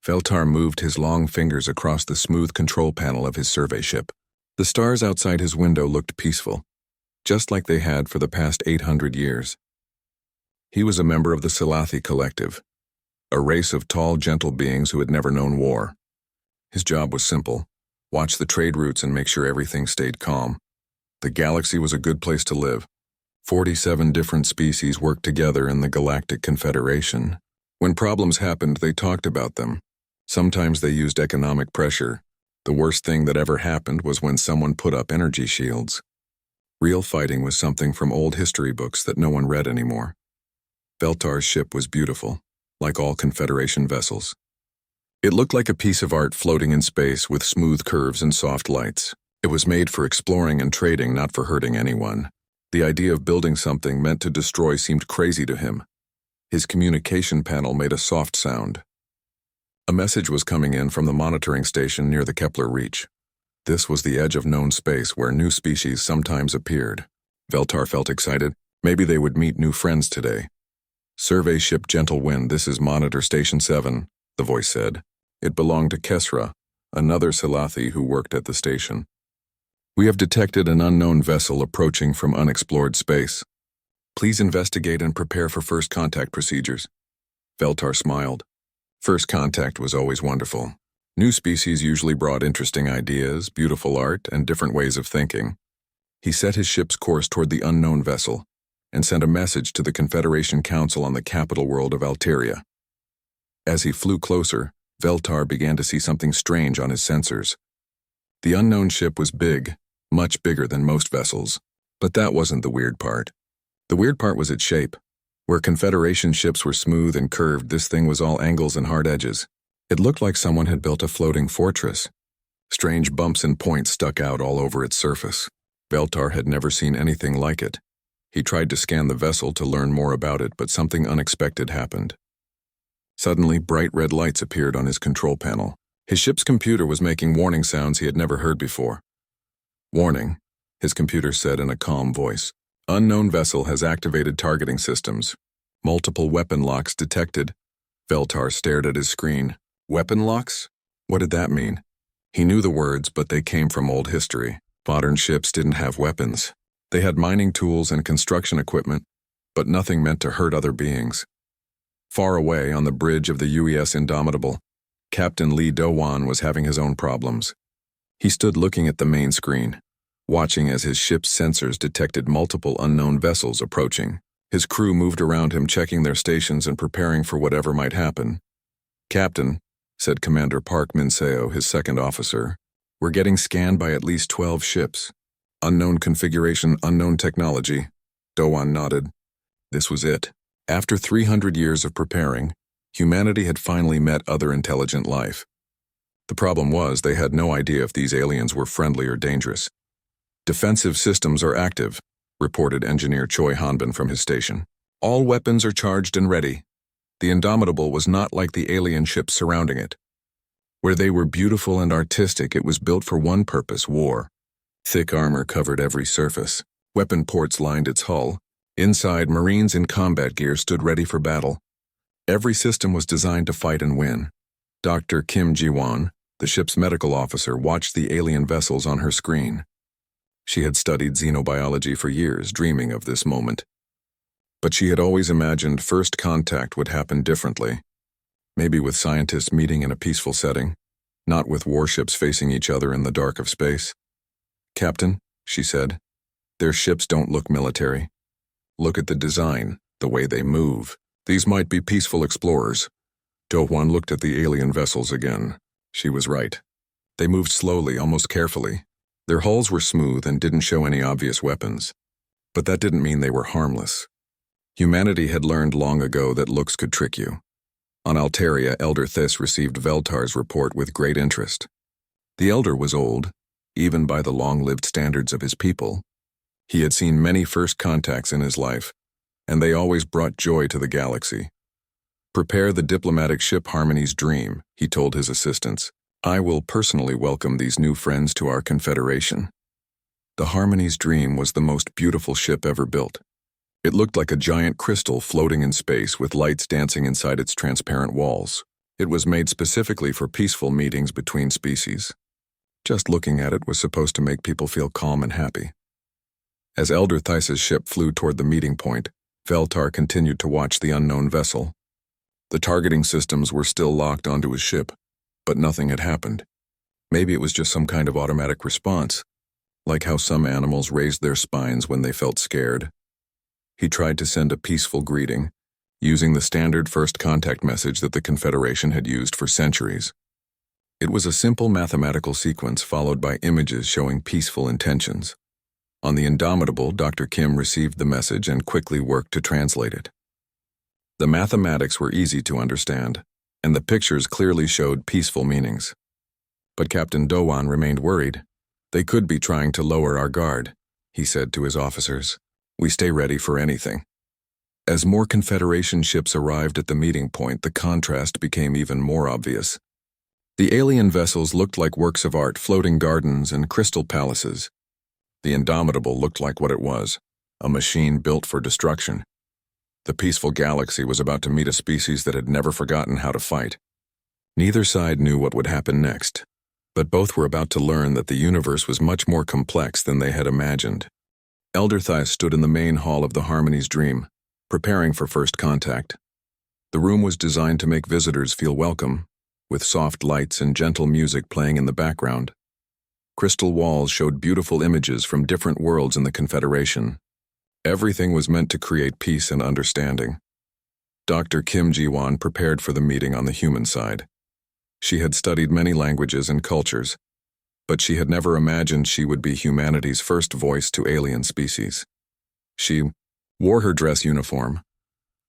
Veltar moved his long fingers across the smooth control panel of his survey ship. The stars outside his window looked peaceful, just like they had for the past 800 years. He was a member of the Silathi Collective, a race of tall, gentle beings who had never known war. His job was simple: watch the trade routes and make sure everything stayed calm. The galaxy was a good place to live. 47 different species worked together in the Galactic Confederation. When problems happened, they talked about them. Sometimes they used economic pressure. The worst thing that ever happened was when someone put up energy shields. Real fighting was something from old history books that no one read anymore. Veltar's ship was beautiful, like all Confederation vessels. It looked like a piece of art floating in space with smooth curves and soft lights. It was made for exploring and trading, not for hurting anyone. The idea of building something meant to destroy seemed crazy to him. His communication panel made a soft sound. A message was coming in from the monitoring station near the Kepler Reach. This was the edge of known space where new species sometimes appeared. Veltar felt excited. Maybe they would meet new friends today. "Survey ship Gentle Wind, this is Monitor Station 7, the voice said. It belonged to Kesra, another Silathi who worked at the station. "We have detected an unknown vessel approaching from unexplored space. Please investigate and prepare for first contact procedures." Veltar smiled. First contact was always wonderful. New species usually brought interesting ideas, beautiful art, and different ways of thinking. He set his ship's course toward the unknown vessel and sent a message to the Confederation Council on the capital world of Alteria. As he flew closer, Veltar began to see something strange on his sensors. The unknown ship was big, much bigger than most vessels, but that wasn't the weird part. The weird part was its shape. Where Confederation ships were smooth and curved, this thing was all angles and hard edges. It looked like someone had built a floating fortress. Strange bumps and points stuck out all over its surface. Veltar had never seen anything like it. He tried to scan the vessel to learn more about it, but something unexpected happened. Suddenly, bright red lights appeared on his control panel. His ship's computer was making warning sounds he had never heard before. "Warning," his computer said in a calm voice. "Unknown vessel has activated targeting systems. Multiple weapon locks detected." Veltar stared at his screen. Weapon locks? What did that mean? He knew the words, but they came from old history. Modern ships didn't have weapons. They had mining tools and construction equipment, but nothing meant to hurt other beings. Far away, on the bridge of the UES Indomitable, Captain Lee Do-Wan was having his own problems. He stood looking at the main screen, watching as his ship's sensors detected multiple unknown vessels approaching. His crew moved around him, checking their stations and preparing for whatever might happen. "Captain," said Commander Park Minseo, his second officer, "we're getting scanned by at least 12 ships. Unknown configuration, unknown technology." Do-Wan nodded. This was it. After 300 years of preparing, humanity had finally met other intelligent life. The problem was they had no idea if these aliens were friendly or dangerous. "Defensive systems are active," reported Engineer Choi Hanbin from his station. "All weapons are charged and ready." The Indomitable was not like the alien ships surrounding it. Where they were beautiful and artistic, it was built for one purpose: war. Thick armor covered every surface. Weapon ports lined its hull. Inside, Marines in combat gear stood ready for battle. Every system was designed to fight and win. Dr. Kim Ji-won, the ship's medical officer, watched the alien vessels on her screen. She had studied xenobiology for years, dreaming of this moment. But she had always imagined first contact would happen differently. Maybe with scientists meeting in a peaceful setting, not with warships facing each other in the dark of space. "Captain," she said, "their ships don't look military. Look at the design, the way they move. These might be peaceful explorers." Do-Wan looked at the alien vessels again. She was right. They moved slowly, almost carefully. Their hulls were smooth and didn't show any obvious weapons. But that didn't mean they were harmless. Humanity had learned long ago that looks could trick you. On Alteria, Elder Thys received Veltar's report with great interest. The Elder was old, even by the long-lived standards of his people. He had seen many first contacts in his life, and they always brought joy to the galaxy. "Prepare the diplomatic ship Harmony's Dream," he told his assistants. "I will personally welcome these new friends to our Confederation." The Harmony's Dream was the most beautiful ship ever built. It looked like a giant crystal floating in space with lights dancing inside its transparent walls. It was made specifically for peaceful meetings between species. Just looking at it was supposed to make people feel calm and happy. As Elder Theis's ship flew toward the meeting point, Veltar continued to watch the unknown vessel. The targeting systems were still locked onto his ship, but nothing had happened. Maybe it was just some kind of automatic response, like how some animals raised their spines when they felt scared. He tried to send a peaceful greeting, using the standard first contact message that the Confederation had used for centuries. It was a simple mathematical sequence followed by images showing peaceful intentions. On the Indomitable, Dr. Kim received the message and quickly worked to translate it. The mathematics were easy to understand, and the pictures clearly showed peaceful meanings. But Captain Dowan remained worried. "They could be trying to lower our guard," he said to his officers. "We stay ready for anything." As more Confederation ships arrived at the meeting point, the contrast became even more obvious. The alien vessels looked like works of art, floating gardens and crystal palaces. The Indomitable looked like what it was, a machine built for destruction. The peaceful galaxy was about to meet a species that had never forgotten how to fight. Neither side knew what would happen next, but both were about to learn that the universe was much more complex than they had imagined. Elder Theis stood in the main hall of the Harmony's Dream, preparing for first contact. The room was designed to make visitors feel welcome, with soft lights and gentle music playing in the background. Crystal walls showed beautiful images from different worlds in the Confederation. Everything was meant to create peace and understanding. Dr. Kim Ji-won prepared for the meeting on the human side. She had studied many languages and cultures, but she had never imagined she would be humanity's first voice to alien species. She wore her dress uniform,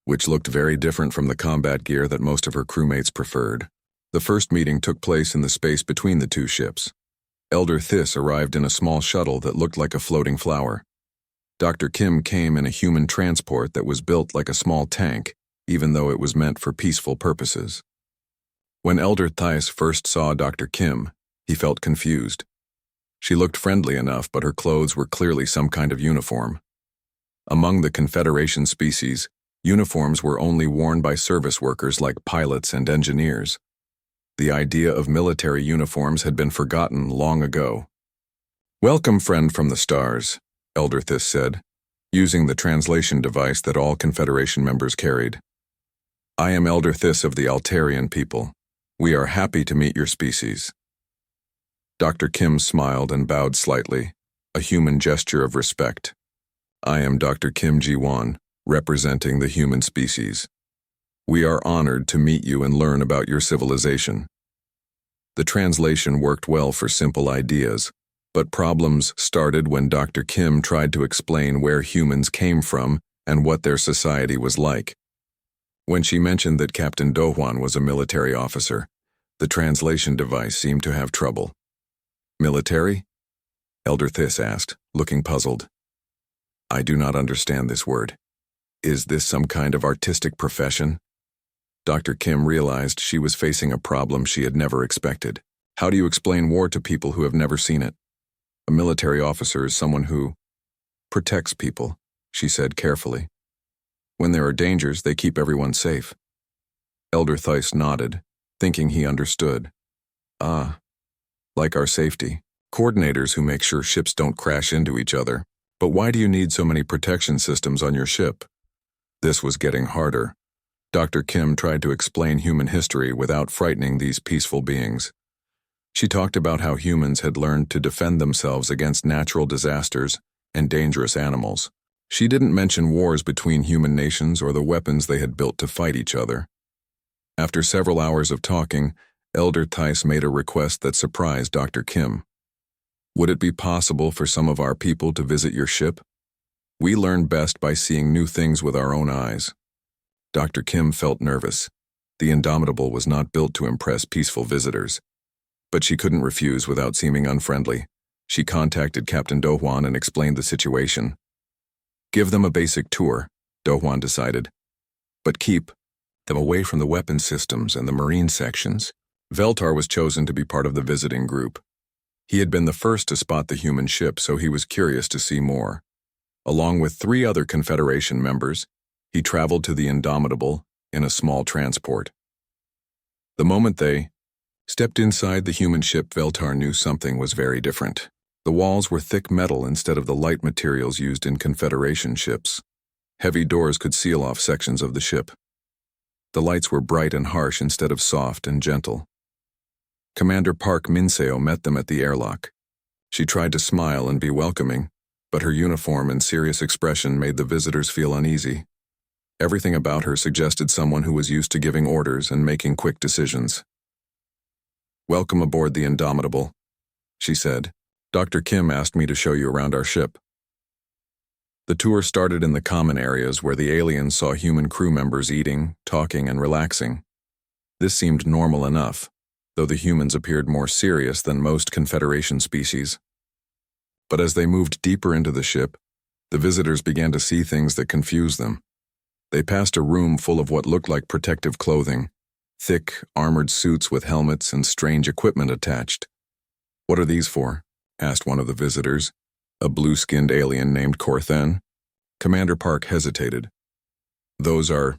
which looked very different from the combat gear that most of her crewmates preferred. The first meeting took place in the space between the two ships. Elder Theis arrived in a small shuttle that looked like a floating flower. Dr. Kim came in a human transport that was built like a small tank, even though it was meant for peaceful purposes. When Elder Theis first saw Dr. Kim, he felt confused. She looked friendly enough, but her clothes were clearly some kind of uniform. Among the Confederation species, uniforms were only worn by service workers like pilots and engineers. The idea of military uniforms had been forgotten long ago. "Welcome, friend from the stars," Elder Theis said, using the translation device that all Confederation members carried. "I am Elder Theis of the Altarian people. We are happy to meet your species." Dr. Kim smiled and bowed slightly, a human gesture of respect. "I am Dr. Kim Ji-won, representing the human species. We are honored to meet you and learn about your civilization." The translation worked well for simple ideas, but problems started when Dr. Kim tried to explain where humans came from and what their society was like. When she mentioned that Captain Dohwan was a military officer, the translation device seemed to have trouble. "Military?" Elder Theis asked, looking puzzled. "I do not understand this word. Is this some kind of artistic profession?" Dr. Kim realized she was facing a problem she had never expected. How do you explain war to people who have never seen it? "A military officer is someone who protects people," she said carefully. "When there are dangers, they keep everyone safe." Elder Theis nodded, thinking he understood. "Ah, like our safety. Coordinators who make sure ships don't crash into each other. But why do you need so many protection systems on your ship?" This was getting harder. Dr. Kim tried to explain human history without frightening these peaceful beings. She talked about how humans had learned to defend themselves against natural disasters and dangerous animals. She didn't mention wars between human nations or the weapons they had built to fight each other. After several hours of talking, Elder Theis made a request that surprised Dr. Kim. "Would it be possible for some of our people to visit your ship? We learn best by seeing new things with our own eyes." Dr. Kim felt nervous. The Indomitable was not built to impress peaceful visitors. But she couldn't refuse without seeming unfriendly. She contacted Captain Dohwan and explained the situation. "Give them a basic tour," Dohwan decided. "But keep them away from the weapons systems and the marine sections." Veltar was chosen to be part of the visiting group. He had been the first to spot the human ship, so he was curious to see more. Along with 3 other Confederation members, he traveled to the Indomitable in a small transport. The moment they stepped inside the human ship, Veltar knew something was very different. The walls were thick metal instead of the light materials used in Confederation ships. Heavy doors could seal off sections of the ship. The lights were bright and harsh instead of soft and gentle. Commander Park Minseo met them at the airlock. She tried to smile and be welcoming, but her uniform and serious expression made the visitors feel uneasy. Everything about her suggested someone who was used to giving orders and making quick decisions. "Welcome aboard the Indomitable," she said. "Dr. Kim asked me to show you around our ship." The tour started in the common areas where the aliens saw human crew members eating, talking, and relaxing. This seemed normal enough, though the humans appeared more serious than most Confederation species. But as they moved deeper into the ship, the visitors began to see things that confused them. They passed a room full of what looked like protective clothing, thick, armored suits with helmets and strange equipment attached. "What are these for?" asked one of the visitors, a blue-skinned alien named Corthen. Commander Park hesitated. "Those are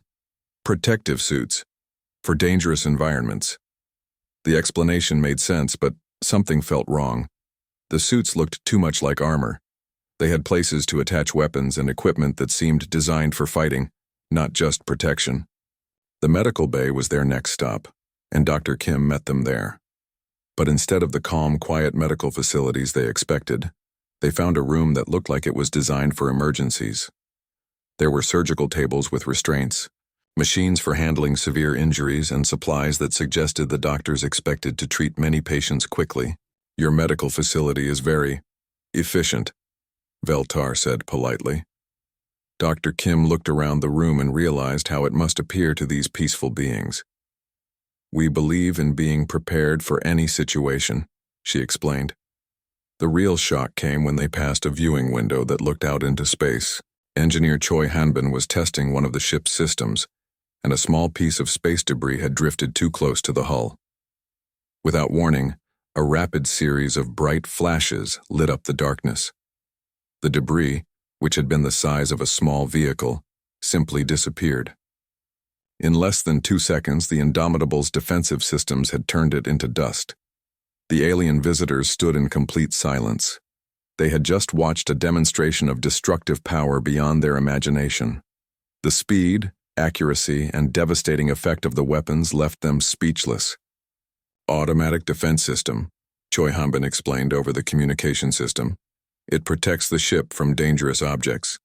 protective suits for dangerous environments." The explanation made sense, but something felt wrong. The suits looked too much like armor. They had places to attach weapons and equipment that seemed designed for fighting, not just protection. The medical bay was their next stop, and Dr. Kim met them there. But instead of the calm, quiet medical facilities they expected, they found a room that looked like it was designed for emergencies. There were surgical tables with restraints, machines for handling severe injuries, and supplies that suggested the doctors expected to treat many patients quickly. "Your medical facility is very efficient," Veltar said politely. Dr. Kim looked around the room and realized how it must appear to these peaceful beings. "We believe in being prepared for any situation," she explained. The real shock came when they passed a viewing window that looked out into space. Engineer Choi Hanbin was testing one of the ship's systems, and a small piece of space debris had drifted too close to the hull. Without warning, a rapid series of bright flashes lit up the darkness. The debris, which had been the size of a small vehicle, simply disappeared. In less than 2 seconds, the Indomitable's defensive systems had turned it into dust. The alien visitors stood in complete silence. They had just watched a demonstration of destructive power beyond their imagination. The speed, accuracy, and devastating effect of the weapons left them speechless. "Automatic defense system," Choi Hanbin explained over the communication system. "It protects the ship from dangerous objects."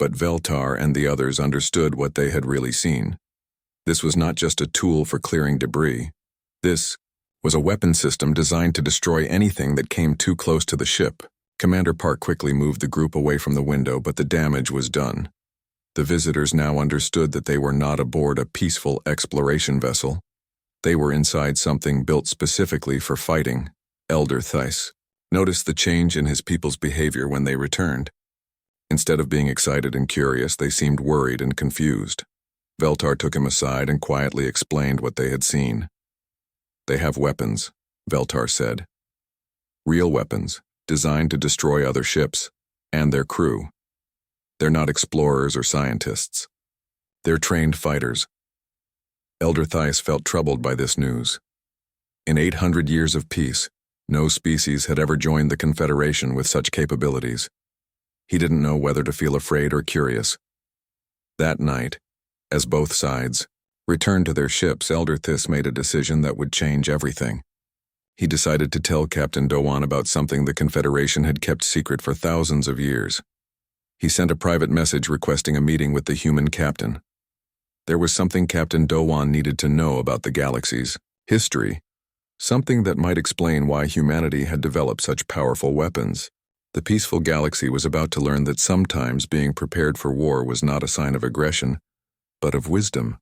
But Veltar and the others understood what they had really seen. This was not just a tool for clearing debris. This was a weapon system designed to destroy anything that came too close to the ship. Commander Park quickly moved the group away from the window, but the damage was done. The visitors now understood that they were not aboard a peaceful exploration vessel. They were inside something built specifically for fighting. Elder Theiss noticed the change in his people's behavior when they returned. Instead of being excited and curious, they seemed worried and confused. Veltar took him aside and quietly explained what they had seen. "They have weapons," Veltar said. "Real weapons, designed to destroy other ships and their crew. They're not explorers or scientists. They're trained fighters." Elder Theiss felt troubled by this news. In 800 years of peace, no species had ever joined the Confederation with such capabilities. He didn't know whether to feel afraid or curious. That night, as both sides returned to their ships, Elder Theiss made a decision that would change everything. He decided to tell Captain Dowan about something the Confederation had kept secret for thousands of years. He sent a private message requesting a meeting with the human captain. There was something Captain Dowan needed to know about the galaxy's history, something that might explain why humanity had developed such powerful weapons. The peaceful galaxy was about to learn that sometimes being prepared for war was not a sign of aggression, but of wisdom.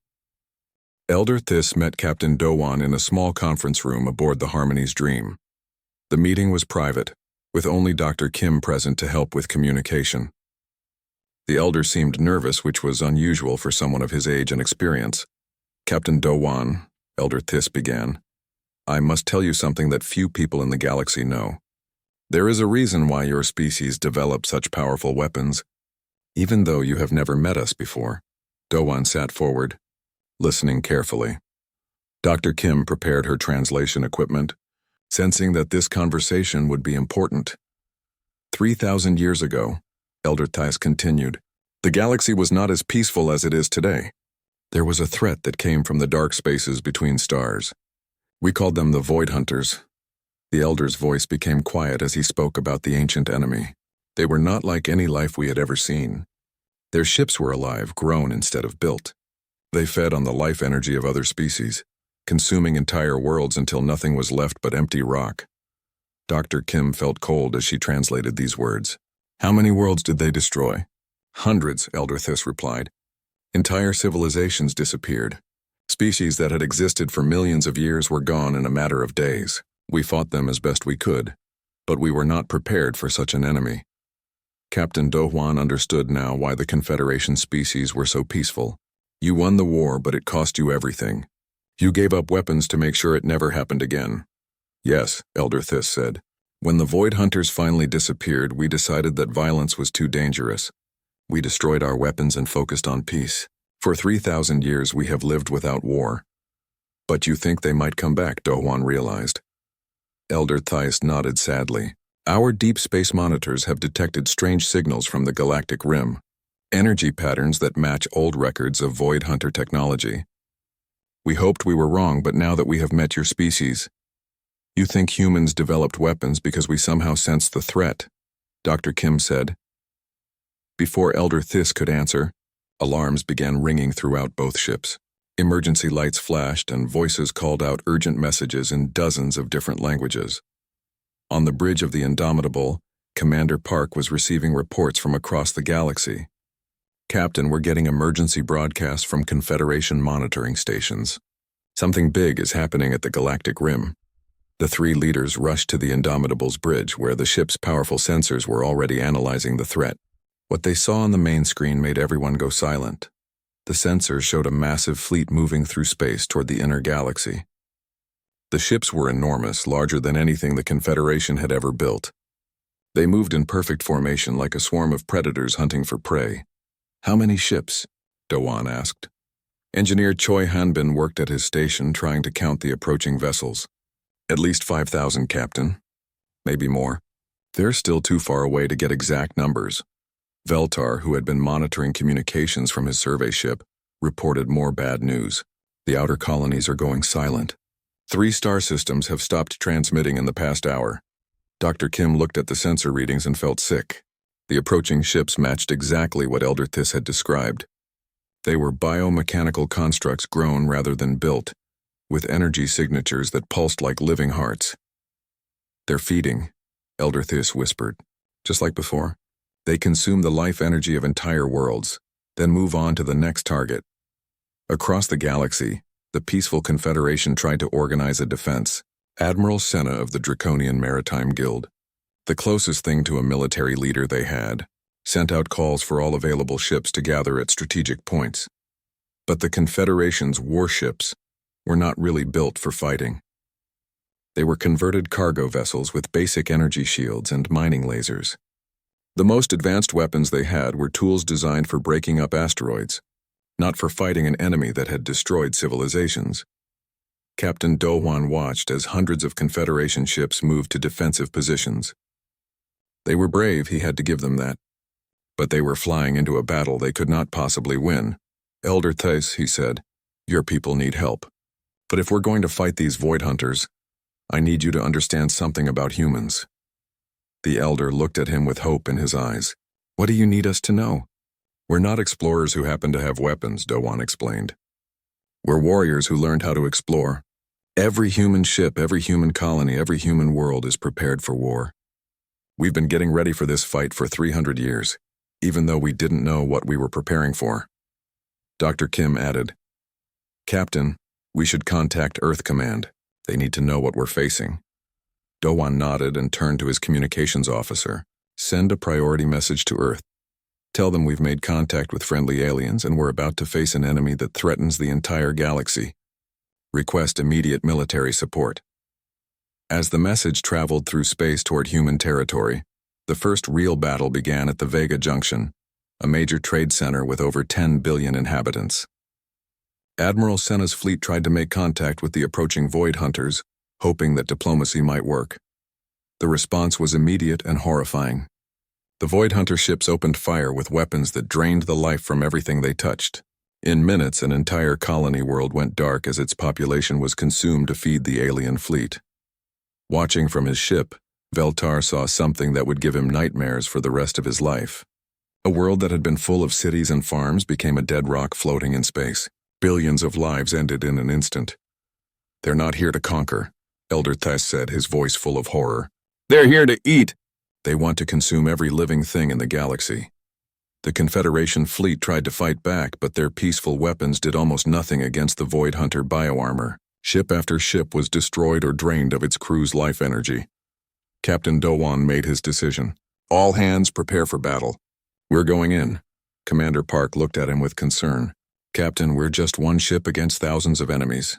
Elder Theiss met Captain Dowan in a small conference room aboard the Harmony's Dream. The meeting was private, with only Dr. Kim present to help with communication. The elder seemed nervous, which was unusual for someone of his age and experience. "Captain Dowan," Elder Theiss began, "I must tell you something that few people in the galaxy know. There is a reason why your species developed such powerful weapons, even though you have never met us before." Dowan sat forward, listening carefully. Dr. Kim prepared her translation equipment, sensing that this conversation would be important. 3,000 years ago, Elder Thais continued, the galaxy was not as peaceful as it is today. There was a threat that came from the dark spaces between stars. We called them the Void Hunters. The Elder's voice became quiet as he spoke about the ancient enemy. They were not like any life we had ever seen. Their ships were alive, grown instead of built. They fed on the life energy of other species, consuming entire worlds until nothing was left but empty rock. Dr. Kim felt cold as she translated these words. How many worlds did they destroy? Hundreds, Elder Thais replied. Entire civilizations disappeared. Species that had existed for millions of years were gone in a matter of days. We fought them as best we could, but we were not prepared for such an enemy. Captain Do Hwan understood now why the Confederation species were so peaceful. You won the war, but it cost you everything. You gave up weapons to make sure it never happened again. Yes, Elder Thais said. When the Void Hunters finally disappeared, we decided that violence was too dangerous. We destroyed our weapons and focused on peace. For 3,000 years we have lived without war. But you think they might come back, Do Hwan realized. Elder Thais nodded sadly. Our deep space monitors have detected strange signals from the galactic rim, energy patterns that match old records of Void Hunter technology. We hoped we were wrong, but now that we have met your species, you think humans developed weapons because we somehow sensed the threat, Dr. Kim said. Before Elder Thais could answer, alarms began ringing throughout both ships. Emergency lights flashed and voices called out urgent messages in dozens of different languages. On the bridge of the Indomitable, Commander Park was receiving reports from across the galaxy. Captain, we're getting emergency broadcasts from Confederation monitoring stations. Something big is happening at the galactic rim. The three leaders rushed to the Indomitable's bridge, where the ship's powerful sensors were already analyzing the threat. What they saw on the main screen made everyone go silent. The sensors showed a massive fleet moving through space toward the inner galaxy. The ships were enormous, larger than anything the Confederation had ever built. They moved in perfect formation like a swarm of predators hunting for prey. How many ships? Do Hwan asked. Engineer Choi Hanbin worked at his station trying to count the approaching vessels. At least 5,000, Captain. Maybe more. They're still too far away to get exact numbers. Veltar, who had been monitoring communications from his survey ship, reported more bad news. The outer colonies are going silent. 3 star systems have stopped transmitting in the past hour. Dr. Kim looked at the sensor readings and felt sick. The approaching ships matched exactly what Elder Thais had described. They were biomechanical constructs grown rather than built, with energy signatures that pulsed like living hearts. They're feeding, Elder Thais whispered. Just like before. They consume the life energy of entire worlds, then move on to the next target. Across the galaxy, the peaceful Confederation tried to organize a defense. Admiral Senna of the Draconian Maritime Guild, the closest thing to a military leader they had, sent out calls for all available ships to gather at strategic points. But the Confederation's warships were not really built for fighting. They were converted cargo vessels with basic energy shields and mining lasers. The most advanced weapons they had were tools designed for breaking up asteroids, not for fighting an enemy that had destroyed civilizations. Captain Do Hwan watched as hundreds of Confederation ships moved to defensive positions. They were brave, he had to give them that. But they were flying into a battle they could not possibly win. Elder Thais, he said, your people need help. But if we're going to fight these Void Hunters, I need you to understand something about humans. The Elder looked at him with hope in his eyes. What do you need us to know? We're not explorers who happen to have weapons, Do Hwan explained. We're warriors who learned how to explore. Every human ship, every human colony, every human world is prepared for war. We've been getting ready for this fight for 300 years, even though we didn't know what we were preparing for. Dr. Kim added, Captain, we should contact Earth Command. They need to know what we're facing. Do Hwan nodded and turned to his communications officer. Send a priority message to Earth. Tell them we've made contact with friendly aliens and we're about to face an enemy that threatens the entire galaxy. Request immediate military support. As the message traveled through space toward human territory, the first real battle began at the Vega Junction, a major trade center with over 10 billion inhabitants. Admiral Senna's fleet tried to make contact with the approaching Void Hunters, hoping that diplomacy might work. The response was immediate and horrifying. The Void Hunter ships opened fire with weapons that drained the life from everything they touched. In minutes, an entire colony world went dark as its population was consumed to feed the alien fleet. Watching from his ship, Veltar saw something that would give him nightmares for the rest of his life. A world that had been full of cities and farms became a dead rock floating in space. Billions of lives ended in an instant. "They're not here to conquer," Elder Thess said, his voice full of horror. "They're here to eat. They want to consume every living thing in the galaxy." The Confederation fleet tried to fight back, but their peaceful weapons did almost nothing against the Void Hunter bioarmor. Ship after ship was destroyed or drained of its crew's life energy. Captain Dowan made his decision. "All hands prepare for battle. We're going in." Commander Park looked at him with concern. "Captain, we're just one ship against thousands of enemies."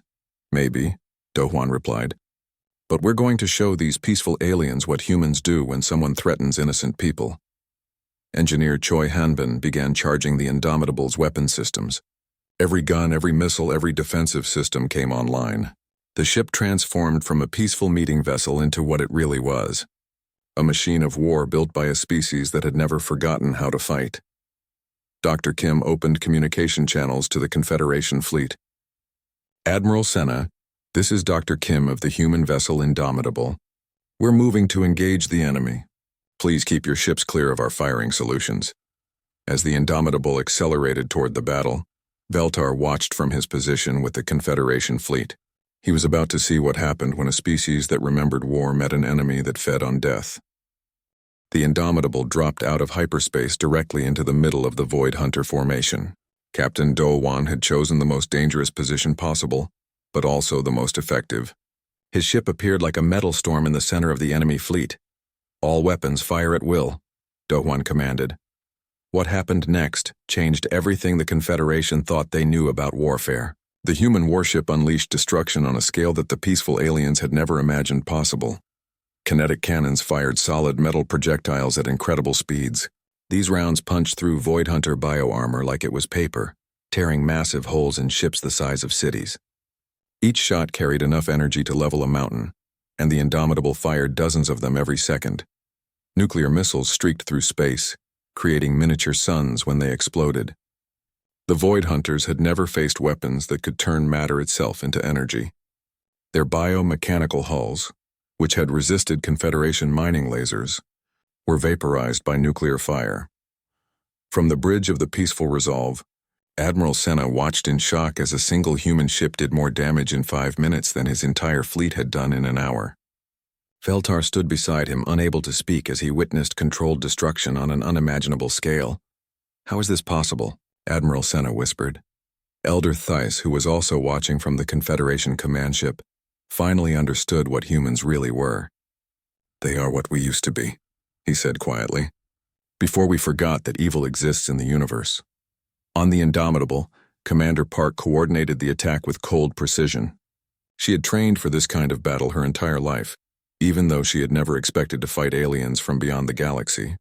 "Maybe," Dowan replied. "But we're going to show these peaceful aliens what humans do when someone threatens innocent people." Engineer Choi Hanbin began charging the Indomitable's weapon systems. Every gun, every missile, every defensive system came online. The ship transformed from a peaceful meeting vessel into what it really was. A machine of war built by a species that had never forgotten how to fight. Dr. Kim opened communication channels to the Confederation fleet. "Admiral Senna, this is Dr. Kim of the human vessel Indomitable. We're moving to engage the enemy. Please keep your ships clear of our firing solutions." As the Indomitable accelerated toward the battle, Veltar watched from his position with the Confederation fleet. He was about to see what happened when a species that remembered war met an enemy that fed on death. The Indomitable dropped out of hyperspace directly into the middle of the Void Hunter formation. Captain Dowan had chosen the most dangerous position possible, but also the most effective. His ship appeared like a metal storm in the center of the enemy fleet. "All weapons fire at will," Dowan commanded. What happened next changed everything the Confederation thought they knew about warfare. The human warship unleashed destruction on a scale that the peaceful aliens had never imagined possible. Kinetic cannons fired solid metal projectiles at incredible speeds. These rounds punched through Void Hunter bioarmor like it was paper, tearing massive holes in ships the size of cities. Each shot carried enough energy to level a mountain, and the Indomitable fired dozens of them every second. Nuclear missiles streaked through space, creating miniature suns when they exploded. The Void Hunters had never faced weapons that could turn matter itself into energy. Their biomechanical hulls, which had resisted Confederation mining lasers, were vaporized by nuclear fire. From the bridge of the Peaceful Resolve, Admiral Senna watched in shock as a single human ship did more damage in 5 minutes than his entire fleet had done in an hour. Veltar stood beside him, unable to speak as he witnessed controlled destruction on an unimaginable scale. "How is this possible?" Admiral Senna whispered. Elder Theiss, who was also watching from the Confederation command ship, finally understood what humans really were. "They are what we used to be," he said quietly, "before we forgot that evil exists in the universe." On the Indomitable, Commander Park coordinated the attack with cold precision. She had trained for this kind of battle her entire life, even though she had never expected to fight aliens from beyond the galaxy.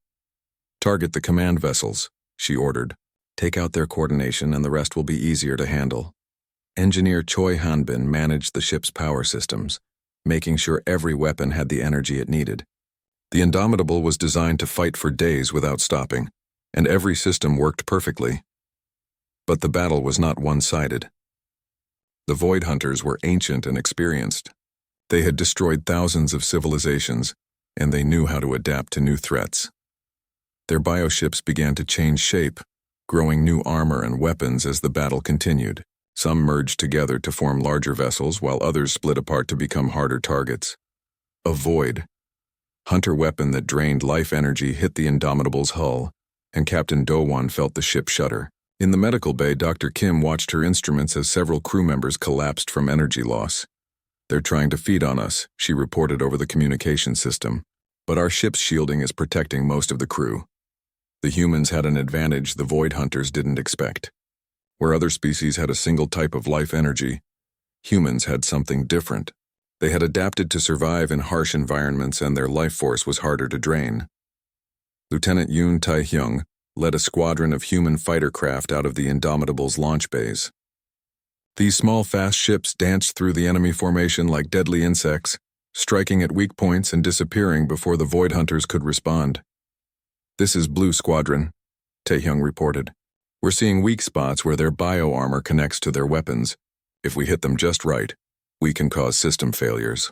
"Target the command vessels," she ordered. "Take out their coordination and the rest will be easier to handle." Engineer Choi Hanbin managed the ship's power systems, making sure every weapon had the energy it needed. The Indomitable was designed to fight for days without stopping, and every system worked perfectly. But the battle was not one-sided. The Void Hunters were ancient and experienced. They had destroyed thousands of civilizations, and they knew how to adapt to new threats. Their bioships began to change shape, growing new armor and weapons as the battle continued. Some merged together to form larger vessels, while others split apart to become harder targets. A Void Hunter weapon that drained life energy hit the Indomitable's hull, and Captain Dowan felt the ship shudder. In the medical bay, Dr. Kim watched her instruments as several crew members collapsed from energy loss. "They're trying to feed on us," she reported over the communication system, "but our ship's shielding is protecting most of the crew." The humans had an advantage the Void Hunters didn't expect. Where other species had a single type of life energy, humans had something different. They had adapted to survive in harsh environments, and their life force was harder to drain. Lieutenant Yoon Tae-hyung led a squadron of human fighter craft out of the Indomitable's launch bays. These small, fast ships danced through the enemy formation like deadly insects, striking at weak points and disappearing before the Void Hunters could respond. "This is Blue Squadron," Taehyung reported. "We're seeing weak spots where their bio-armor connects to their weapons. If we hit them just right, we can cause system failures."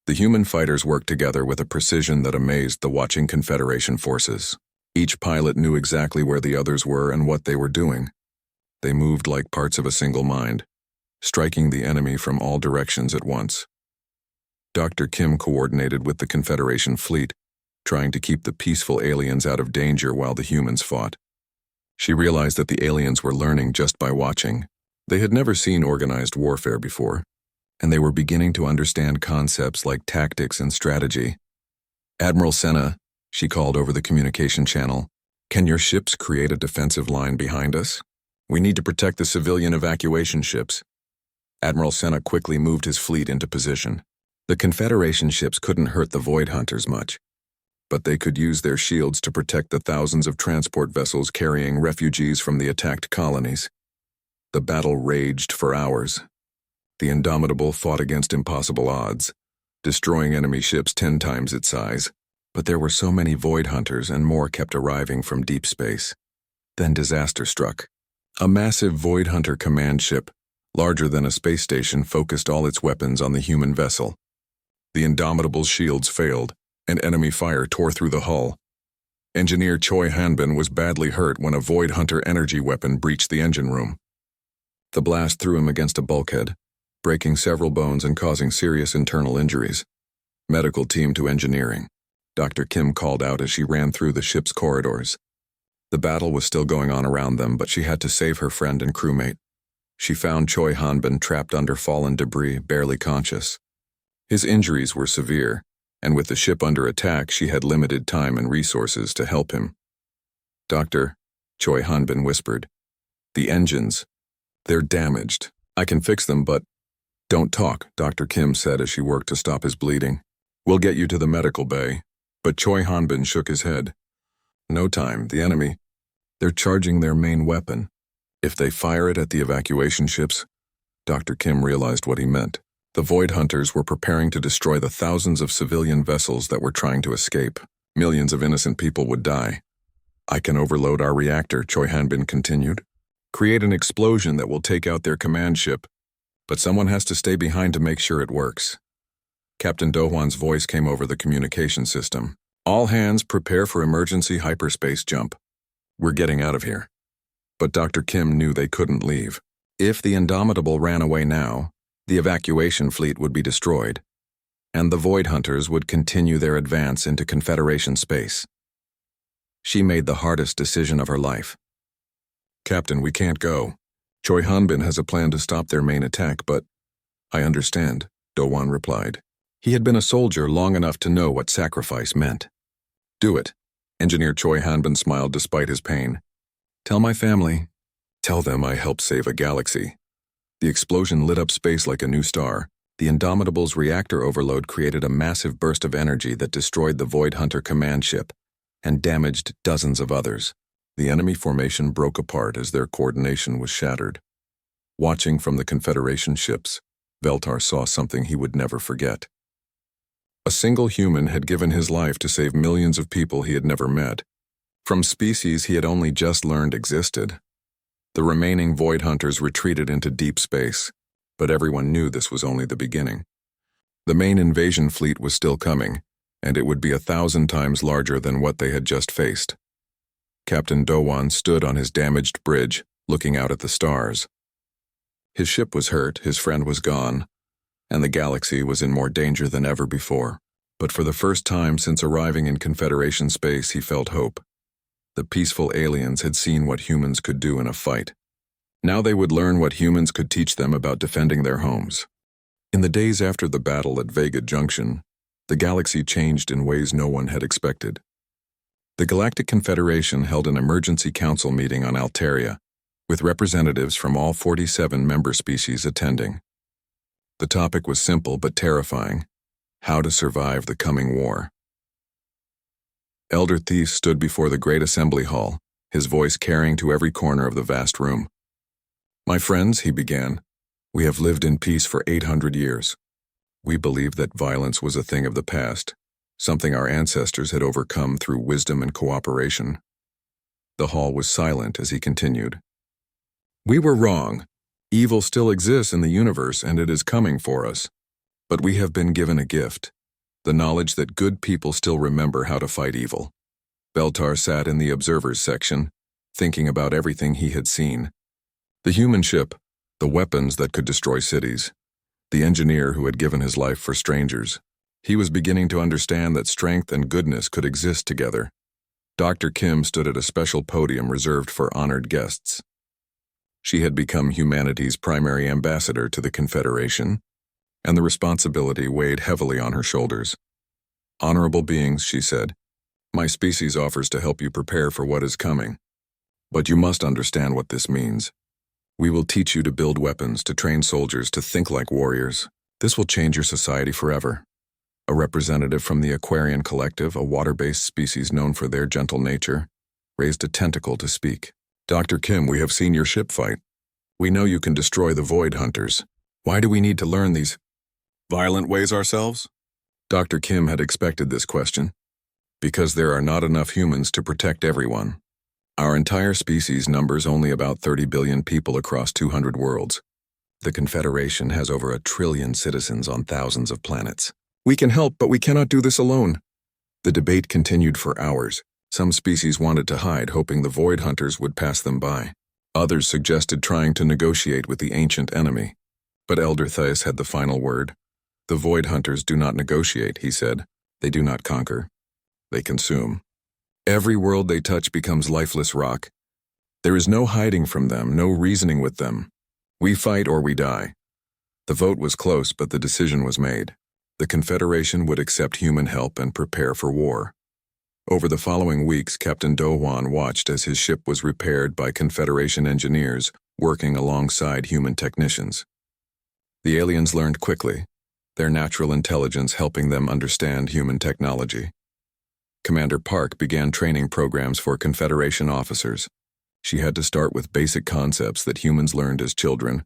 The human fighters worked together with a precision that amazed the watching Confederation forces. Each pilot knew exactly where the others were and what they were doing. They moved like parts of a single mind, striking the enemy from all directions at once. Dr. Kim coordinated with the Confederation fleet, trying to keep the peaceful aliens out of danger while the humans fought. She realized that the aliens were learning just by watching. They had never seen organized warfare before, and they were beginning to understand concepts like tactics and strategy. "Admiral Senna," she called over the communication channel, "can your ships create a defensive line behind us? We need to protect the civilian evacuation ships." Admiral Senna quickly moved his fleet into position. The Confederation ships couldn't hurt the Void Hunters much, but they could use their shields to protect the thousands of transport vessels carrying refugees from the attacked colonies. The battle raged for hours. The Indomitable fought against impossible odds, destroying enemy ships 10 times its size, but there were so many Void Hunters and more kept arriving from deep space. Then disaster struck. A massive Void Hunter command ship, larger than a space station, focused all its weapons on the human vessel. The Indomitable's shields failed, and enemy fire tore through the hull. Engineer Choi Hanbin was badly hurt when a Void Hunter energy weapon breached the engine room. The blast threw him against a bulkhead, breaking several bones and causing serious internal injuries. "Medical team to engineering," Dr. Kim called out as she ran through the ship's corridors. The battle was still going on around them, but she had to save her friend and crewmate. She found Choi Hanbin trapped under fallen debris, barely conscious. His injuries were severe, and with the ship under attack, she had limited time and resources to help him. "Doctor," Choi Hanbin whispered, "the engines, they're damaged. I can fix them, but—" "Don't talk," Dr. Kim said as she worked to stop his bleeding. "We'll get you to the medical bay." But Choi Hanbin shook his head. "No time. The enemy, they're charging their main weapon. If they fire it at the evacuation ships—" Dr. Kim realized what he meant. The Void Hunters were preparing to destroy the thousands of civilian vessels that were trying to escape. Millions of innocent people would die. "I can overload our reactor," Choi Hanbin continued. "Create an explosion that will take out their command ship. But someone has to stay behind to make sure it works." Captain Dohwan's voice came over the communication system. "All hands prepare for emergency hyperspace jump. We're getting out of here." But Dr. Kim knew they couldn't leave. If the Indomitable ran away now, the evacuation fleet would be destroyed, and the Void Hunters would continue their advance into Confederation space. She made the hardest decision of her life. "Captain, we can't go. Choi Hanbin has a plan to stop their main attack, but—" "I understand," Do-won replied. He had been a soldier long enough to know what sacrifice meant. "Do it." Engineer Choi Hanbin smiled despite his pain. "Tell my family. Tell them I helped save a galaxy." The explosion lit up space like a new star. The Indomitable's reactor overload created a massive burst of energy that destroyed the Void Hunter command ship and damaged dozens of others. The enemy formation broke apart as their coordination was shattered. Watching from the Confederation ships, Veltar saw something he would never forget. A single human had given his life to save millions of people he had never met, from species he had only just learned existed. The remaining Void Hunters retreated into deep space, but everyone knew this was only the beginning. The main invasion fleet was still coming, and it would be 1,000 times larger than what they had just faced. Captain Do-won stood on his damaged bridge, looking out at the stars. His ship was hurt, his friend was gone, and the galaxy was in more danger than ever before. But for the first time since arriving in Confederation space, he felt hope. The peaceful aliens had seen what humans could do in a fight. Now they would learn what humans could teach them about defending their homes. In the days after the battle at Vega Junction, the galaxy changed in ways no one had expected. The Galactic Confederation held an emergency council meeting on Altaria, with representatives from all 47 member species attending. The topic was simple but terrifying: how to survive the coming war. Elder Thief stood before the great assembly hall, his voice carrying to every corner of the vast room. My friends, he began, we have lived in peace for 800 years. We believed that violence was a thing of the past, something our ancestors had overcome through wisdom and cooperation. The hall was silent as he continued. We were wrong. Evil still exists in the universe and it is coming for us. But we have been given a gift, the knowledge that good people still remember how to fight evil. Beltar sat in the observers section, thinking about everything he had seen. The human ship, the weapons that could destroy cities, the engineer who had given his life for strangers. He was beginning to understand that strength and goodness could exist together. Dr. Kim stood at a special podium reserved for honored guests. She had become humanity's primary ambassador to the Confederation, and the responsibility weighed heavily on her shoulders. Honorable beings, she said, my species offers to help you prepare for what is coming. But you must understand what this means. We will teach you to build weapons, to train soldiers, to think like warriors. This will change your society forever. A representative from the Aquarian Collective, a water-based species known for their gentle nature, raised a tentacle to speak. Dr. Kim, we have seen your ship fight. We know you can destroy the Void Hunters. Why do we need to learn these violent ways ourselves? Dr. Kim had expected this question. Because there are not enough humans to protect everyone. Our entire species numbers only about 30 billion people across 200 worlds. The Confederation has over 1 trillion citizens on thousands of planets. We can help, but we cannot do this alone. The debate continued for hours. Some species wanted to hide, hoping the Void Hunters would pass them by. Others suggested trying to negotiate with the ancient enemy. But Elder Theus had the final word. The Void Hunters do not negotiate, he said. They do not conquer. They consume. Every world they touch becomes lifeless rock. There is no hiding from them, no reasoning with them. We fight or we die. The vote was close, but the decision was made. The Confederation would accept human help and prepare for war. Over the following weeks, Captain Do-hwan watched as his ship was repaired by Confederation engineers working alongside human technicians. The aliens learned quickly, their natural intelligence helping them understand human technology. Commander Park began training programs for Confederation officers. She had to start with basic concepts that humans learned as children,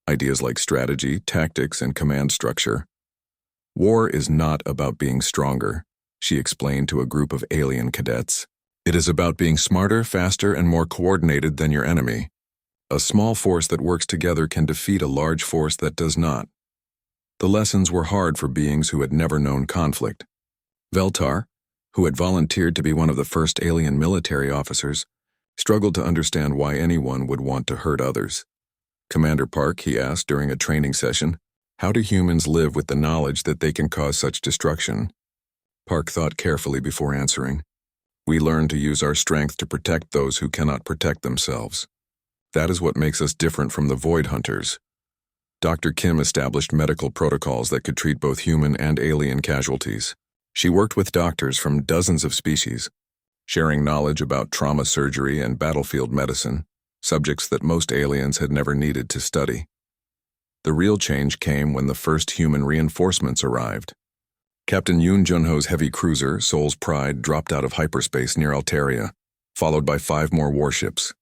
ideas like strategy, tactics, and command structure. War is not about being stronger, she explained to a group of alien cadets. It is about being smarter, faster, and more coordinated than your enemy. A small force that works together can defeat a large force that does not. The lessons were hard for beings who had never known conflict. Veltar, who had volunteered to be one of the first alien military officers, struggled to understand why anyone would want to hurt others. Commander Park, he asked during a training session, how do humans live with the knowledge that they can cause such destruction? Park thought carefully before answering. We learn to use our strength to protect those who cannot protect themselves. That is what makes us different from the Void Hunters. Dr. Kim established medical protocols that could treat both human and alien casualties. She worked with doctors from dozens of species, sharing knowledge about trauma surgery and battlefield medicine, subjects that most aliens had never needed to study. The real change came when the first human reinforcements arrived. Captain Yoon Junho's heavy cruiser, Soul's Pride, dropped out of hyperspace near Altaria, followed by 5 more warships.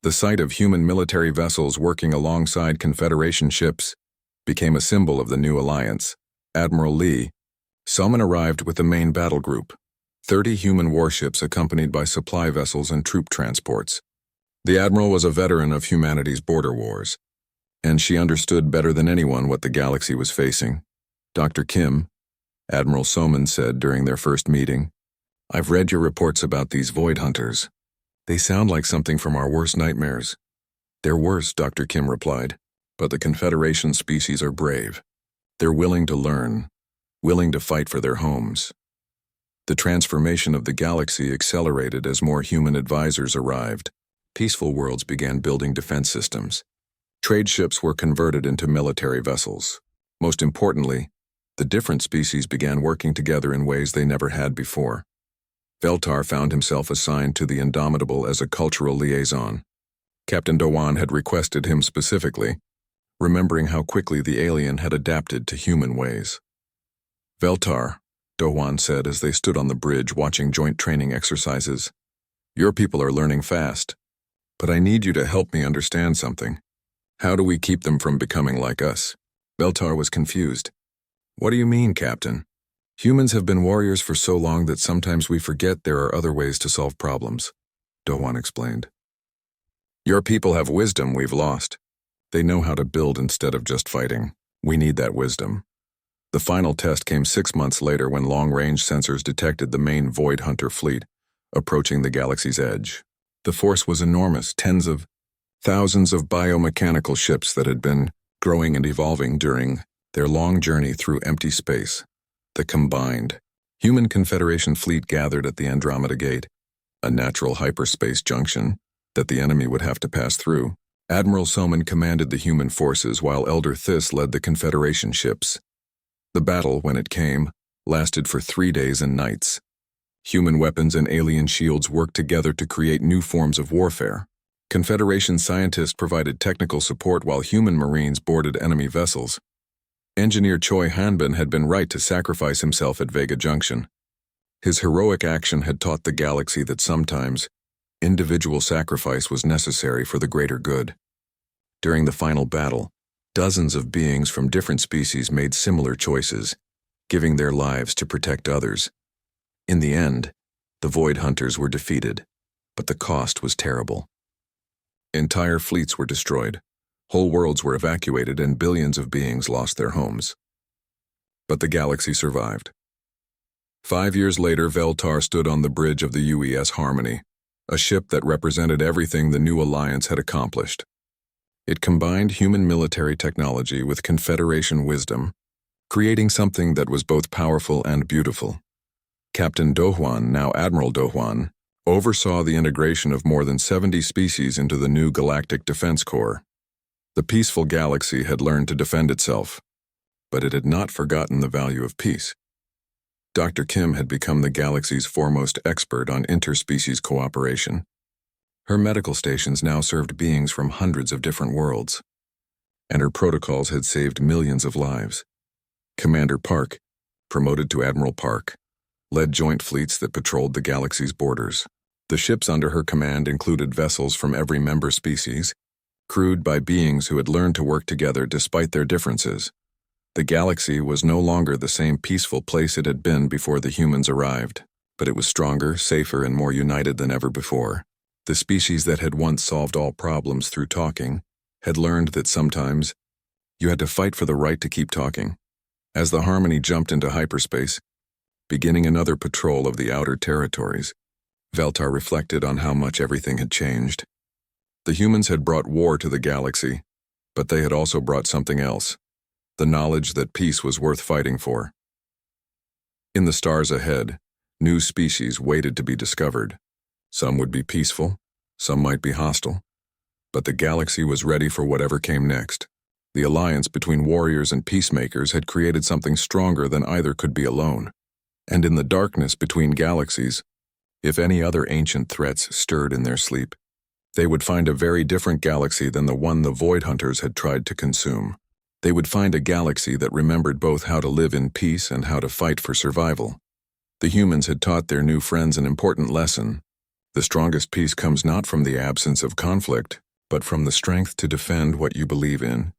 The sight of human military vessels working alongside Confederation ships became a symbol of the new alliance. Admiral Lee, Summon arrived with the main battle group, 30 human warships accompanied by supply vessels and troop transports. The Admiral was a veteran of humanity's border wars, and she understood better than anyone what the galaxy was facing. Dr. Kim, Admiral Soman said during their first meeting, I've read your reports about these Void Hunters. They sound like something from our worst nightmares. They're worse, Dr. Kim replied, but the Confederation species are brave. They're willing to learn, willing to fight for their homes. The transformation of the galaxy accelerated as more human advisors arrived. Peaceful worlds began building defense systems. Trade ships were converted into military vessels. Most importantly, the different species began working together in ways they never had before. Veltar found himself assigned to the Indomitable as a cultural liaison. Captain Do-hwan had requested him specifically, remembering how quickly the alien had adapted to human ways. Veltar, Do-hwan said as they stood on the bridge watching joint training exercises, your people are learning fast, but I need you to help me understand something. How do we keep them from becoming like us? Beltar was confused. What do you mean, Captain? Humans have been warriors for so long that sometimes we forget there are other ways to solve problems, Dohwan explained. Your people have wisdom we've lost. They know how to build instead of just fighting. We need that wisdom. The final test came 6 months later when long-range sensors detected the main Void Hunter fleet approaching the galaxy's edge. The force was enormous, tens of thousands of biomechanical ships that had been growing and evolving during their long journey through empty space. The combined Human Confederation fleet gathered at the Andromeda Gate, a natural hyperspace junction that the enemy would have to pass through. Admiral Soman commanded the human forces while Elder Thys led the Confederation ships. The battle, when it came, lasted for 3 days and nights. Human weapons and alien shields worked together to create new forms of warfare. Confederation scientists provided technical support while human marines boarded enemy vessels. Engineer Choi Hanbin had been right to sacrifice himself at Vega Junction. His heroic action had taught the galaxy that sometimes individual sacrifice was necessary for the greater good. During the final battle, dozens of beings from different species made similar choices, giving their lives to protect others. In the end, the Void Hunters were defeated, but the cost was terrible. Entire fleets were destroyed, whole worlds were evacuated, and billions of beings lost their homes. But the galaxy survived. 5 years later, Veltar stood on the bridge of the UES Harmony, a ship that represented everything the new alliance had accomplished. It combined human military technology with Confederation wisdom, creating something that was both powerful and beautiful. Captain Dohwan, now Admiral Dohwan, oversaw the integration of more than 70 species into the new Galactic Defense Corps. The peaceful galaxy had learned to defend itself, but it had not forgotten the value of peace. Dr. Kim had become the galaxy's foremost expert on interspecies cooperation. Her medical stations now served beings from hundreds of different worlds, and her protocols had saved millions of lives. Commander Park, promoted to Admiral Park, led joint fleets that patrolled the galaxy's borders. The ships under her command included vessels from every member species, crewed by beings who had learned to work together despite their differences. The galaxy was no longer the same peaceful place it had been before the humans arrived, but it was stronger, safer, and more united than ever before. The species that had once solved all problems through talking had learned that sometimes you had to fight for the right to keep talking. As the Harmony jumped into hyperspace, beginning another patrol of the outer territories, Veltar reflected on how much everything had changed. The humans had brought war to the galaxy, but they had also brought something else, the knowledge that peace was worth fighting for. In the stars ahead, new species waited to be discovered. Some would be peaceful, some might be hostile, but the galaxy was ready for whatever came next. The alliance between warriors and peacemakers had created something stronger than either could be alone. And in the darkness between galaxies, if any other ancient threats stirred in their sleep, they would find a very different galaxy than the one the Void Hunters had tried to consume. They would find a galaxy that remembered both how to live in peace and how to fight for survival. The humans had taught their new friends an important lesson. The strongest peace comes not from the absence of conflict, but from the strength to defend what you believe in,